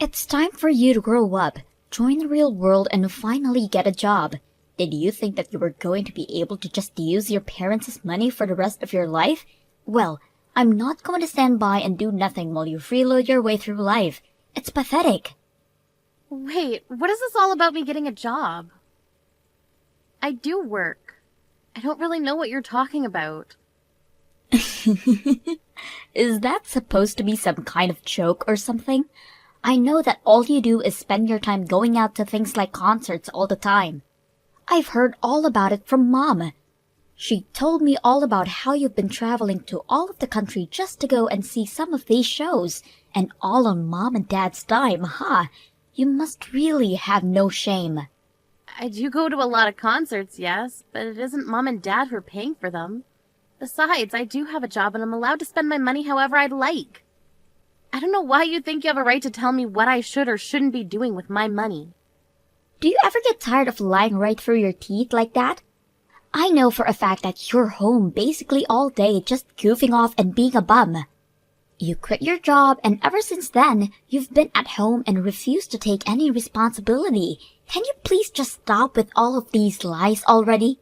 It's time for you to grow up, join the real world, and finally get a job. Did you think that you were going to be able to just use your parents' money for the rest of your life? Well, I'm not going to stand by and do nothing while you freeload your way through life. It's pathetic. Wait, what is this all about me getting a job? I do work. I don't really know what you're talking about. Is that supposed to be some kind of joke or something? I know that all you do is spend your time going out to things like concerts all the time. I've heard all about it from Mom. She told me all about how you've been traveling to all of the country just to go and see some of these shows, and all on Mom and Dad's dime, huh? You must really have no shame. I do go to a lot of concerts, yes, but it isn't Mom and Dad who are paying for them. Besides, I do have a job and I'm allowed to spend my money however I'd like. I don't know why you think you have a right to tell me what I should or shouldn't be doing with my money. Do you ever get tired of lying right through your teeth like that? I know for a fact that you're home basically all day just goofing off and being a bum. You quit your job, and ever since then, you've been at home and refused to take any responsibility. Can you please just stop with all of these lies already?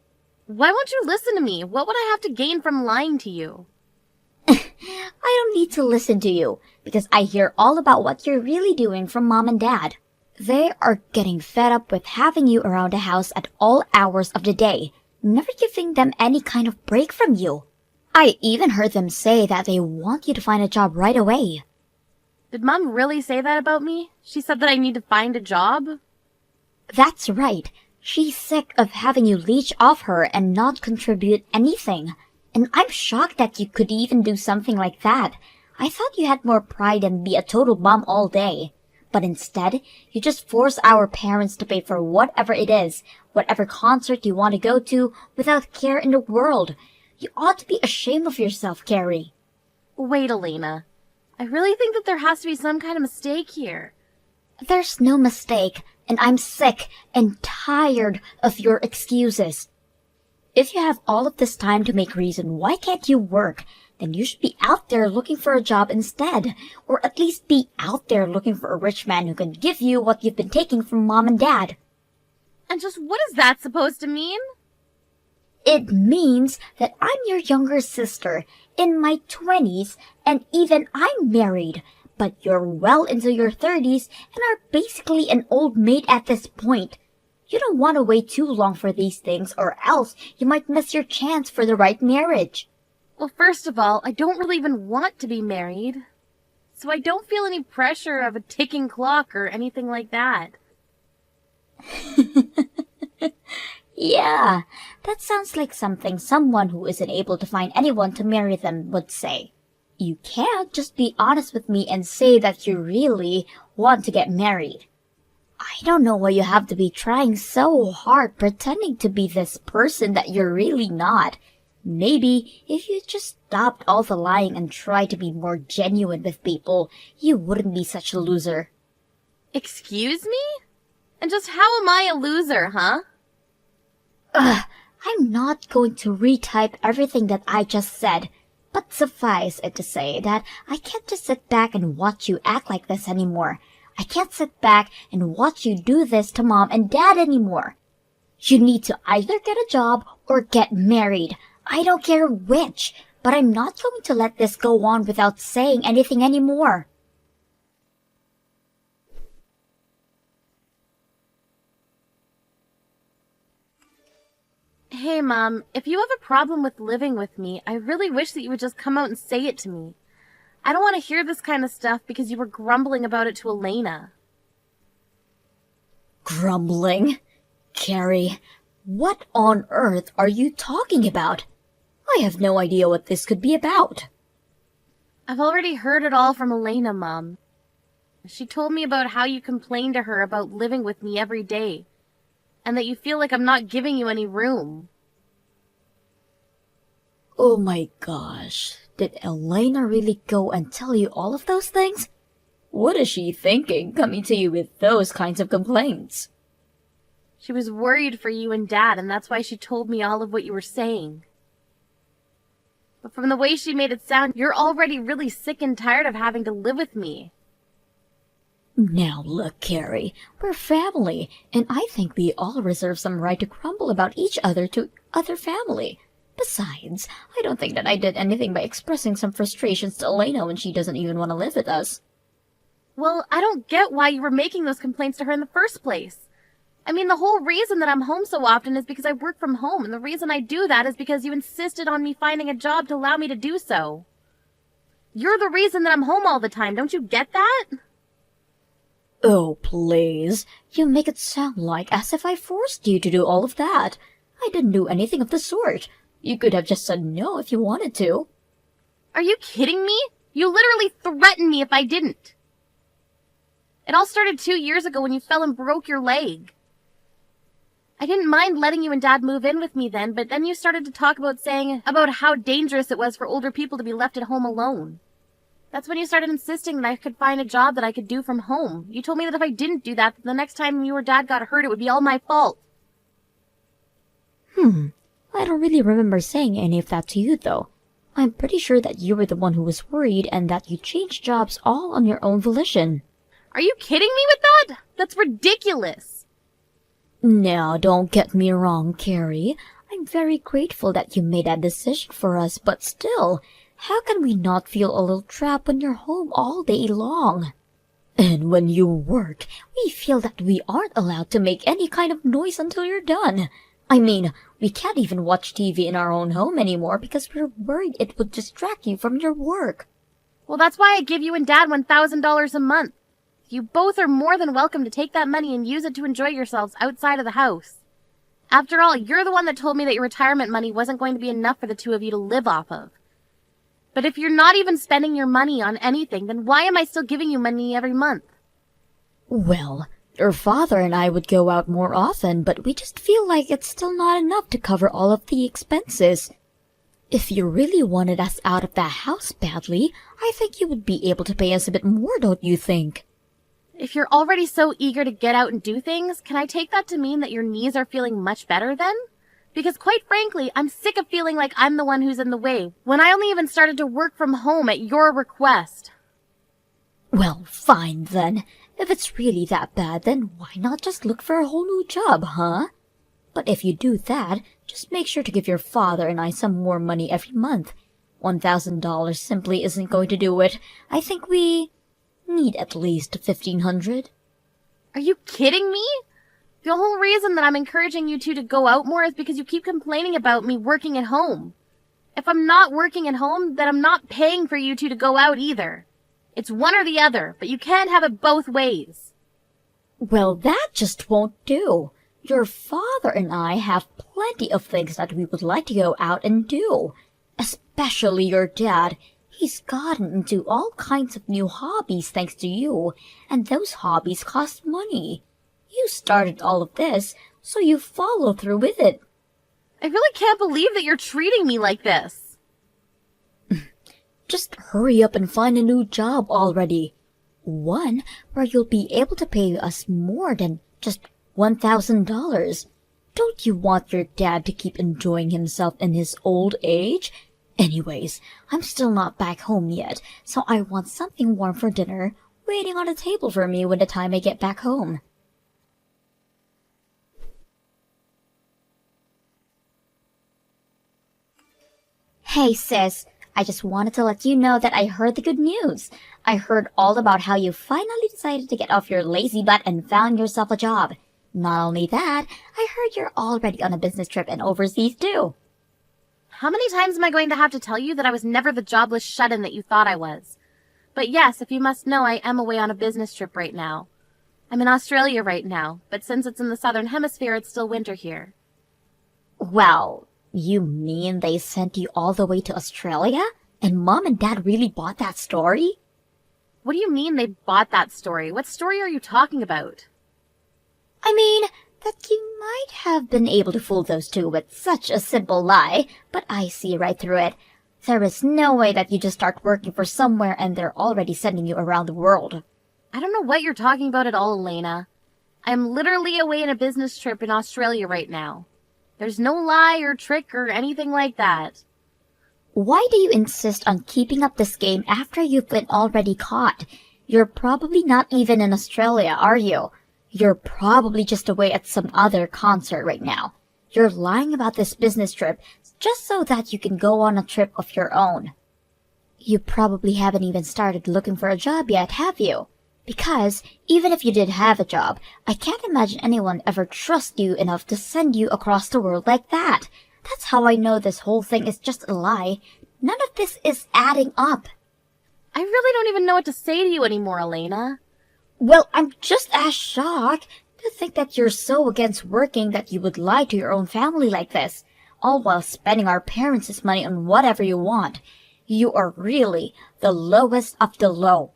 Why won't you listen to me? What would I have to gain from lying to you? I don't need to listen to you, because I hear all about what you're really doing from Mom and Dad. They are getting fed up with having you around the house at all hours of the day, never giving them any kind of break from you. I even heard them say that they want you to find a job right away. Did Mom really say that about me? She said that I need to find a job? That's right. She's sick of having you leech off her and not contribute anything. And I'm shocked that you could even do something like that. I thought you had more pride than be a total bum all day. But instead, you just force our parents to pay for whatever it is, whatever concert you want to go to, without care in the world. You ought to be ashamed of yourself, Carrie. Wait, Elena. I really think that there has to be some kind of mistake here. There's no mistake, and I'm sick and tired of your excuses. If you have all of this time to make reason why can't you work, then you should be out there looking for a job instead, or at least be out there looking for a rich man who can give you what you've been taking from Mom and Dad. And just what is that supposed to mean? It means that I'm your younger sister, in my 20s, and even I'm married, but you're well into your 30s and are basically an old maid at this point. You don't want to wait too long for these things, or else you might miss your chance for the right marriage. Well, first of all, I don't really even want to be married. So I don't feel any pressure of a ticking clock or anything like that. Yeah, that sounds like something someone who isn't able to find anyone to marry them would say. You can't just be honest with me and say that you really want to get married. I don't know why you have to be trying so hard pretending to be this person that you're really not. Maybe if you just stopped all the lying and tried to be more genuine with people, you wouldn't be such a loser. Excuse me? And just how am I a loser, huh? I'm not going to retype everything that I just said, but suffice it to say that I can't just sit back and watch you act like this anymore. I can't sit back and watch you do this to Mom and Dad anymore. You need to either get a job or get married. I don't care which, but I'm not going to let this go on without saying anything anymore. Hey, Mom, if you have a problem with living with me, I really wish that you would just come out and say it to me. I don't want to hear this kind of stuff because you were grumbling about it to Elena. Grumbling? Carrie, what on earth are you talking about? I have no idea what this could be about. I've already heard it all from Elena, Mom. She told me about how you complain to her about living with me every day, and that you feel like I'm not giving you any room. Oh my gosh, did Elena really go and tell you all of those things? What is she thinking coming to you with those kinds of complaints? She was worried for you and Dad, and that's why she told me all of what you were saying. But from the way she made it sound, you're already really sick and tired of having to live with me. Now look, Carrie, we're family, and I think we all reserve some right to grumble about each other to other family. Besides, I don't think that I did anything by expressing some frustrations to Elena when she doesn't even want to live with us. Well, I don't get why you were making those complaints to her in the first place. I mean, the whole reason that I'm home so often is because I work from home, and the reason I do that is because you insisted on me finding a job to allow me to do so. You're the reason that I'm home all the time, don't you get that? Oh, please. You make it sound like as if I forced you to do all of that. I didn't do anything of the sort. You could have just said no if you wanted to. Are you kidding me? You literally threatened me if I didn't. It all started 2 years ago when you fell and broke your leg. I didn't mind letting you and Dad move in with me then, but then you started to talk about about how dangerous it was for older people to be left at home alone. That's when you started insisting that I could find a job that I could do from home. You told me that if I didn't do that, the next time you or Dad got hurt, it would be all my fault. I don't really remember saying any of that to you, though. I'm pretty sure that you were the one who was worried and that you changed jobs all on your own volition. Are you kidding me with that? That's ridiculous. Now, don't get me wrong, Carrie. I'm very grateful that you made that decision for us, but still, how can we not feel a little trapped when you're home all day long? And when you work, we feel that we aren't allowed to make any kind of noise until you're done. I mean, we can't even watch TV in our own home anymore because we're worried it would distract you from your work. Well, that's why I give you and Dad $1,000 a month. You both are more than welcome to take that money and use it to enjoy yourselves outside of the house. After all, you're the one that told me that your retirement money wasn't going to be enough for the two of you to live off of. But if you're not even spending your money on anything, then why am I still giving you money every month? Well, your father and I would go out more often, but we just feel like it's still not enough to cover all of the expenses. If you really wanted us out of that house badly, I think you would be able to pay us a bit more, don't you think? If you're already so eager to get out and do things, can I take that to mean that your knees are feeling much better then? Because quite frankly, I'm sick of feeling like I'm the one who's in the way, when I only even started to work from home at your request. Well, fine then. If it's really that bad, then why not just look for a whole new job, huh? But if you do that, just make sure to give your father and I some more money every month. $1,000 simply isn't going to do it. I think we need at least $1,500. Are you kidding me? The whole reason that I'm encouraging you two to go out more is because you keep complaining about me working at home. If I'm not working at home, then I'm not paying for you two to go out either. It's one or the other, but you can't have it both ways. Well, that just won't do. Your father and I have plenty of things that we would like to go out and do. Especially your dad. He's gotten into all kinds of new hobbies thanks to you, and those hobbies cost money. You started all of this, so you follow through with it. I really can't believe that you're treating me like this. Just hurry up and find a new job already. One where you'll be able to pay us more than just $1,000. Don't you want your dad to keep enjoying himself in his old age? Anyways, I'm still not back home yet, so I want something warm for dinner waiting on the table for me when the time I get back home. Hey sis, I just wanted to let you know that I heard the good news. I heard all about how you finally decided to get off your lazy butt and found yourself a job. Not only that, I heard you're already on a business trip and overseas too. How many times am I going to have to tell you that I was never the jobless shut-in that you thought I was? But yes, if you must know, I am away on a business trip right now. I'm in Australia right now, but since it's in the southern hemisphere, it's still winter here. Well, you mean they sent you all the way to Australia? And Mom and Dad really bought that story? What do you mean they bought that story? What story are you talking about? I mean, that you might have been able to fool those two with such a simple lie, but I see right through it. There is no way that you just start working for somewhere and they're already sending you around the world. I don't know what you're talking about at all, Elena. I'm literally away on a business trip in Australia right now. There's no lie or trick or anything like that. Why do you insist on keeping up this game after you've been already caught? You're probably not even in Australia, are you? You're probably just away at some other concert right now. You're lying about this business trip just so that you can go on a trip of your own. You probably haven't even started looking for a job yet, have you? Because even if you did have a job, I can't imagine anyone ever trust you enough to send you across the world like that. That's how I know this whole thing is just a lie. None of this is adding up. I really don't even know what to say to you anymore, Elena. Well, I'm just as shocked to think that you're so against working that you would lie to your own family like this, all while spending our parents' money on whatever you want. You are really the lowest of the low.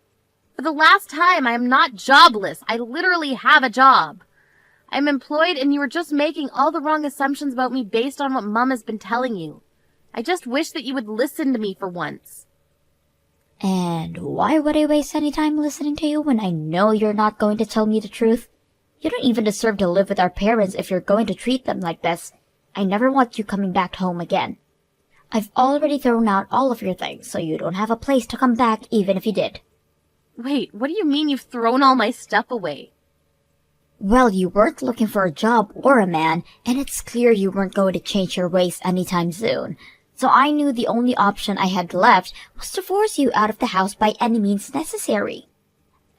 For the last time, I am not jobless. I literally have a job. I'm employed and you are just making all the wrong assumptions about me based on what Mom has been telling you. I just wish that you would listen to me for once. And why would I waste any time listening to you when I know you're not going to tell me the truth? You don't even deserve to live with our parents if you're going to treat them like this. I never want you coming back home again. I've already thrown out all of your things, so you don't have a place to come back even if you did. Wait, what do you mean you've thrown all my stuff away? Well, you weren't looking for a job or a man, and it's clear you weren't going to change your ways anytime soon. So I knew the only option I had left was to force you out of the house by any means necessary.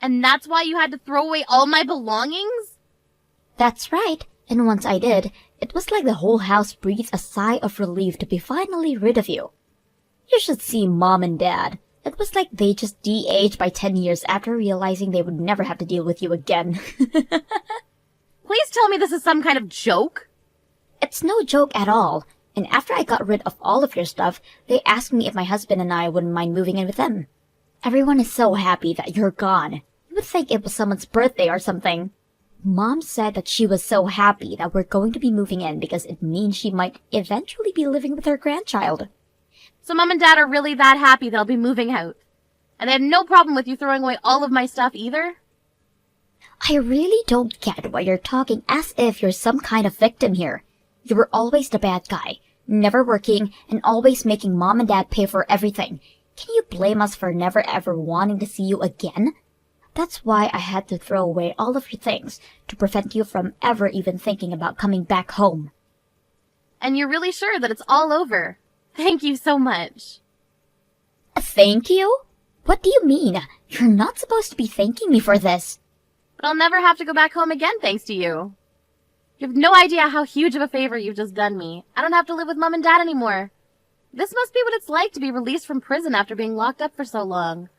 And that's why you had to throw away all my belongings? That's right, and once I did, it was like the whole house breathed a sigh of relief to be finally rid of you. You should see Mom and Dad. It was like they just de-aged by 10 years after realizing they would never have to deal with you again. Please tell me this is some kind of joke. It's no joke at all. And after I got rid of all of your stuff, they asked me if my husband and I wouldn't mind moving in with them. Everyone is so happy that you're gone. You would think it was someone's birthday or something. Mom said that she was so happy that we're going to be moving in because it means she might eventually be living with her grandchild. So Mom and Dad are really that happy that I'll be moving out. And they had no problem with you throwing away all of my stuff either? I really don't get why you're talking as if you're some kind of victim here. You were always the bad guy, never working, and always making Mom and Dad pay for everything. Can you blame us for never ever wanting to see you again? That's why I had to throw away all of your things, to prevent you from ever even thinking about coming back home. And you're really sure that it's all over? Thank you so much. Thank you? What do you mean? You're not supposed to be thanking me for this. But I'll never have to go back home again thanks to you. You have no idea how huge of a favor you've just done me. I don't have to live with Mom and Dad anymore. This must be what it's like to be released from prison after being locked up for so long.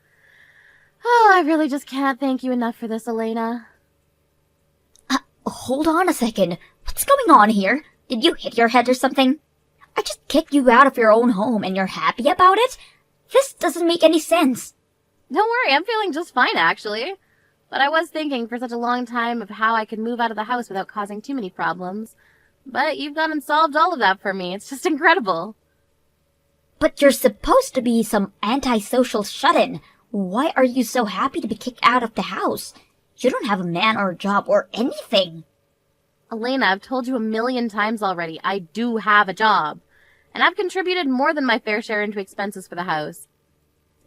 Oh, I really just can't thank you enough for this, Elena. Hold on a second. What's going on here? Did you hit your head or something? I just kicked you out of your own home and you're happy about it? This doesn't make any sense. Don't worry, I'm feeling just fine, actually. But I was thinking for such a long time of how I could move out of the house without causing too many problems. But you've gone and solved all of that for me. It's just incredible. But you're supposed to be some antisocial shut-in. Why are you so happy to be kicked out of the house? You don't have a man or a job or anything. Elena, I've told you a million times already, I do have a job. And I've contributed more than my fair share into expenses for the house.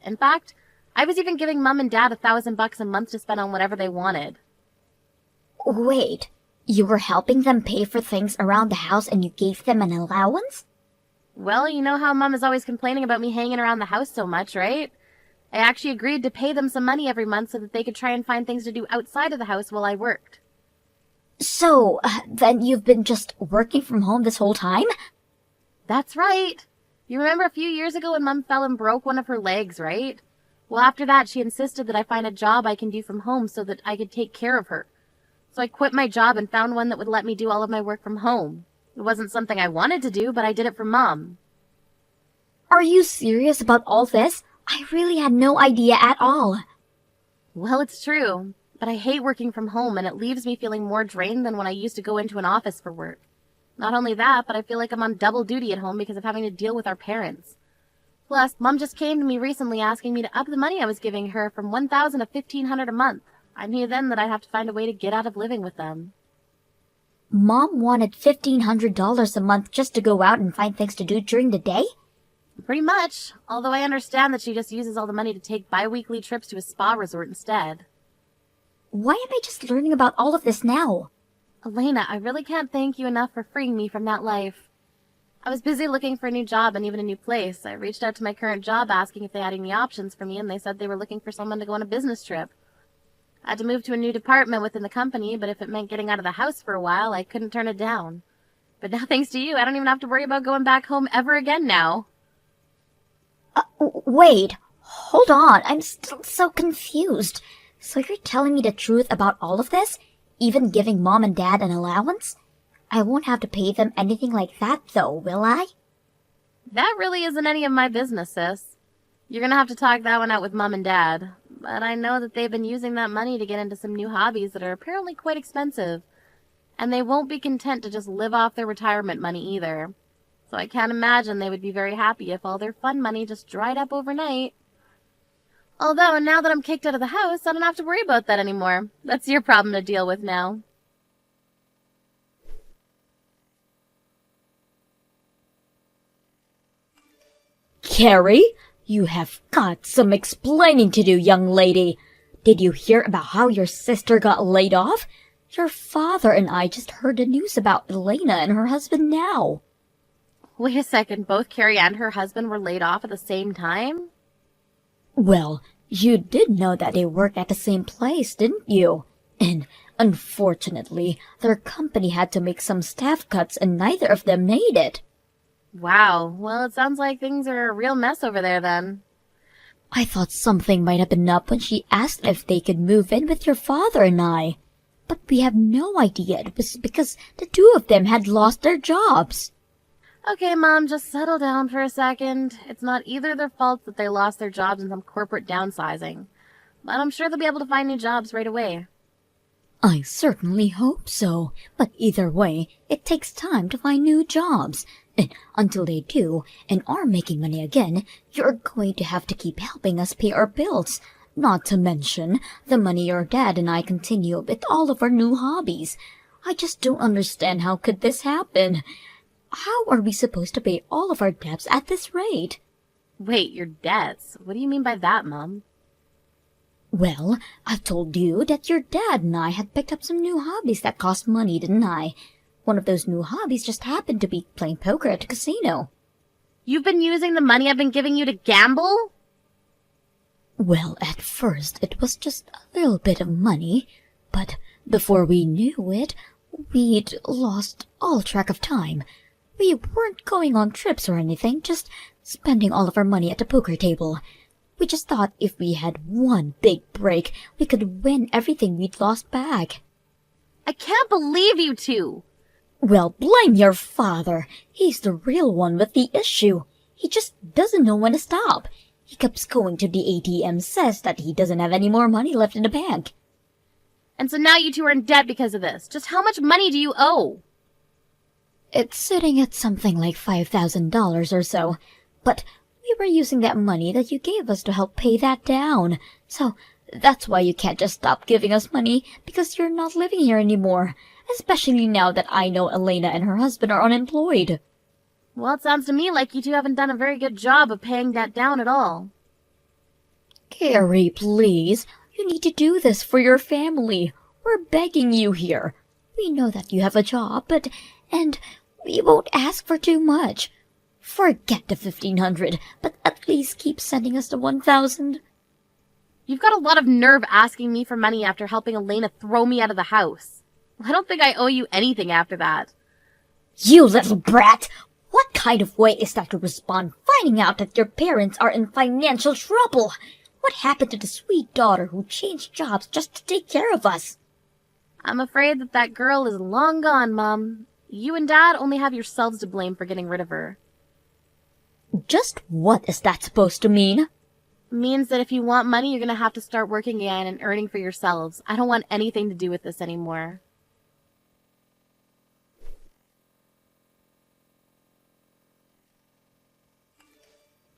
In fact, I was even giving Mom and Dad $1,000 a month to spend on whatever they wanted. Wait, you were helping them pay for things around the house and you gave them an allowance? Well, you know how Mom is always complaining about me hanging around the house so much, right? I actually agreed to pay them some money every month so that they could try and find things to do outside of the house while I worked. So, then you've been just working from home this whole time? That's right. You remember a few years ago when Mom fell and broke one of her legs, right? Well, after that, she insisted that I find a job I can do from home so that I could take care of her. So I quit my job and found one that would let me do all of my work from home. It wasn't something I wanted to do, but I did it for Mom. Are you serious about all this? I really had no idea at all. Well, it's true, but I hate working from home and it leaves me feeling more drained than when I used to go into an office for work. Not only that, but I feel like I'm on double duty at home because of having to deal with our parents. Plus, Mom just came to me recently asking me to up the money I was giving her from $1,000 to $1,500 a month. I knew then that I'd have to find a way to get out of living with them. Mom wanted $1,500 a month just to go out and find things to do during the day? Pretty much, although I understand that she just uses all the money to take bi-weekly trips to a spa resort instead. Why am I just learning about all of this now? Elena, I really can't thank you enough for freeing me from that life. I was busy looking for a new job and even a new place. I reached out to my current job asking if they had any options for me, and they said they were looking for someone to go on a business trip. I had to move to a new department within the company, but if it meant getting out of the house for a while, I couldn't turn it down. But now, thanks to you, I don't even have to worry about going back home ever again now. Wait, hold on, I'm still so confused. So you're telling me the truth about all of this? Even giving Mom and Dad an allowance? I won't have to pay them anything like that, though, will I? That really isn't any of my business, sis. You're gonna have to talk that one out with Mom and Dad. But I know that they've been using that money to get into some new hobbies that are apparently quite expensive. And they won't be content to just live off their retirement money either. So I can't imagine they would be very happy if all their fun money just dried up overnight. Although, now that I'm kicked out of the house, I don't have to worry about that anymore. That's your problem to deal with now. Carrie, you have got some explaining to do, young lady. Did you hear about how your sister got laid off? Your father and I just heard the news about Elena and her husband now. Wait a second, both Carrie and her husband were laid off at the same time? Well, you did know that they worked at the same place, didn't you? And unfortunately, their company had to make some staff cuts and neither of them made it. Wow, well, it sounds like things are a real mess over there then. I thought something might have been up when she asked if they could move in with your father and I. But we have no idea it was because the two of them had lost their jobs. Okay, Mom, just settle down for a second. It's not either their fault that they lost their jobs in some corporate downsizing. But I'm sure they'll be able to find new jobs right away. I certainly hope so. But either way, it takes time to find new jobs. And until they do, and are making money again, you're going to have to keep helping us pay our bills. Not to mention the money your dad and I continue with all of our new hobbies. I just don't understand how could this happen. How are we supposed to pay all of our debts at this rate? Wait, your debts? What do you mean by that, Mom? Well, I've told you that your dad and I had picked up some new hobbies that cost money, didn't I? One of those new hobbies just happened to be playing poker at a casino. You've been using the money I've been giving you to gamble? Well, at first it was just a little bit of money, but before we knew it, we'd lost all track of time. We weren't going on trips or anything, just spending all of our money at the poker table. We just thought if we had one big break, we could win everything we'd lost back. I can't believe you two! Well, blame your father. He's the real one with the issue. He just doesn't know when to stop. He keeps going to the ATM, says that he doesn't have any more money left in the bank. And so now you two are in debt because of this. Just how much money do you owe? It's sitting at something like $5,000 or so, but we were using that money that you gave us to help pay that down. So that's why you can't just stop giving us money, because you're not living here anymore, especially now that I know Elena and her husband are unemployed. Well, it sounds to me like you two haven't done a very good job of paying that down at all. Carrie, please. You need to do this for your family. We're begging you here. We know that you have a job, and we won't ask for too much. Forget the 1,500, but at least keep sending us the 1,000. You've got a lot of nerve asking me for money after helping Elena throw me out of the house. I don't think I owe you anything after that. You little brat! What kind of way is that to respond, finding out that your parents are in financial trouble? What happened to the sweet daughter who changed jobs just to take care of us? I'm afraid that girl is long gone, Mom. You and Dad only have yourselves to blame for getting rid of her. Just what is that supposed to mean? It means that if you want money, you're going to have to start working again and earning for yourselves. I don't want anything to do with this anymore.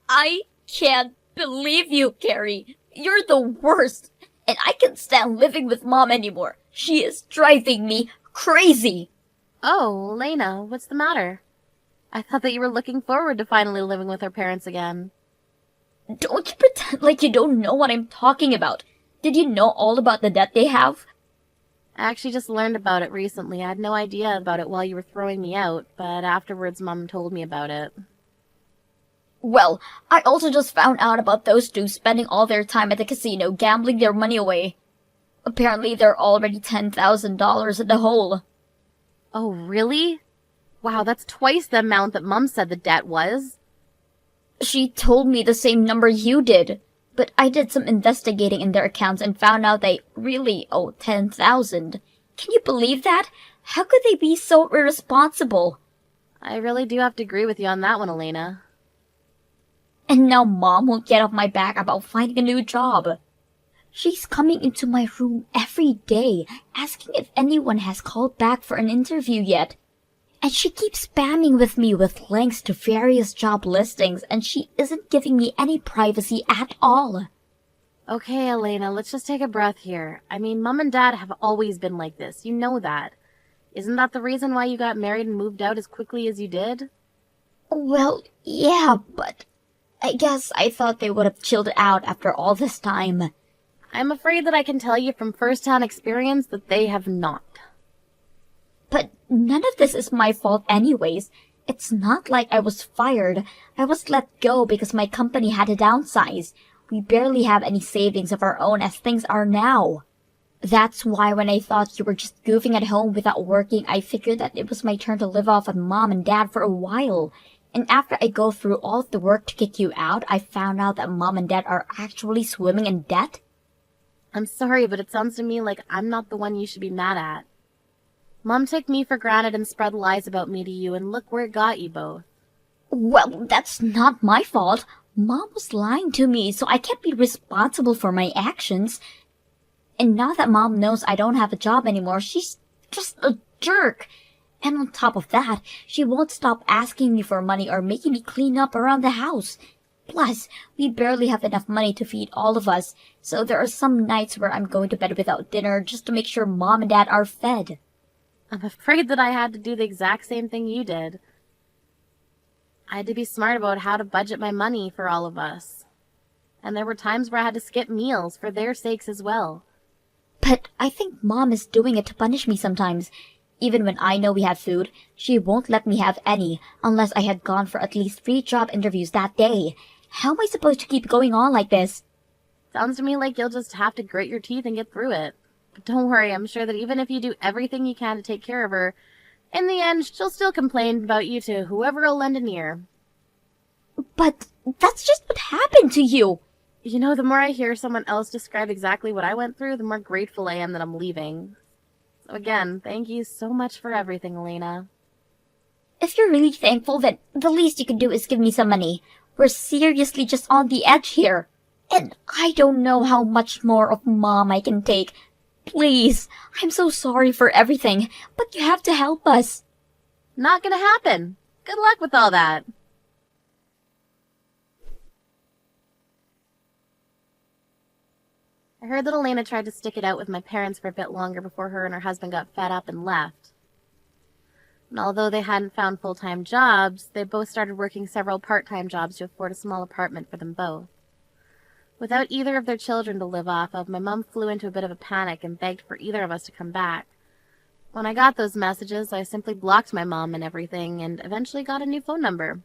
I can't believe you, Carrie. You're the worst. And I can't stand living with Mom anymore. She is driving me crazy. Oh, Lena, what's the matter? I thought that you were looking forward to finally living with her parents again. Don't you pretend like you don't know what I'm talking about. Did you know all about the debt they have? I actually just learned about it recently. I had no idea about it while you were throwing me out, but afterwards Mom told me about it. Well, I also just found out about those two spending all their time at the casino gambling their money away. Apparently they're already $10,000 in the hole. Oh, really? Wow, that's twice the amount that Mom said the debt was. She told me the same number you did, but I did some investigating in their accounts and found out they really owe $10,000. Can you believe that? How could they be so irresponsible? I really do have to agree with you on that one, Elena. And now Mom won't get off my back about finding a new job. She's coming into my room every day, asking if anyone has called back for an interview yet. And she keeps spamming with me with links to various job listings, and she isn't giving me any privacy at all. Okay, Elena, let's just take a breath here. I mean, Mom and Dad have always been like this. You know that. Isn't that the reason why you got married and moved out as quickly as you did? Well, yeah, but I guess I thought they would have chilled out after all this time. I'm afraid that I can tell you from first-hand experience that they have not. But none of this is my fault anyways. It's not like I was fired. I was let go because my company had to downsize. We barely have any savings of our own as things are now. That's why when I thought you were just goofing at home without working, I figured that it was my turn to live off on Mom and Dad for a while. And after I go through all of the work to kick you out, I found out that Mom and Dad are actually swimming in debt. I'm sorry, but it sounds to me like I'm not the one you should be mad at. Mom took me for granted and spread lies about me to you, and look where it got you both. Well, that's not my fault. Mom was lying to me, so I can't be responsible for my actions. And now that Mom knows I don't have a job anymore, she's just a jerk. And on top of that, she won't stop asking me for money or making me clean up around the house. Plus, we barely have enough money to feed all of us, so there are some nights where I'm going to bed without dinner just to make sure Mom and Dad are fed. I'm afraid that I had to do the exact same thing you did. I had to be smart about how to budget my money for all of us. And there were times where I had to skip meals for their sakes as well. But I think Mom is doing it to punish me sometimes. Even when I know we have food, she won't let me have any unless I had gone for at least 3 job interviews that day. How am I supposed to keep going on like this? Sounds to me like you'll just have to grit your teeth and get through it. But don't worry, I'm sure that even if you do everything you can to take care of her, in the end, she'll still complain about you to whoever will lend an ear. But that's just what happened to you. You know, the more I hear someone else describe exactly what I went through, the more grateful I am that I'm leaving. So again, thank you so much for everything, Elena. If you're really thankful, then the least you can do is give me some money. We're seriously just on the edge here. And I don't know how much more of Mom I can take. Please, I'm so sorry for everything, but you have to help us. Not gonna happen. Good luck with all that. I heard that Elena tried to stick it out with my parents for a bit longer before her and her husband got fed up and left. And although they hadn't found full-time jobs, they both started working several part-time jobs to afford a small apartment for them both. Without either of their children to live off of, my mom flew into a bit of a panic and begged for either of us to come back. When I got those messages, I simply blocked my mom and everything and eventually got a new phone number.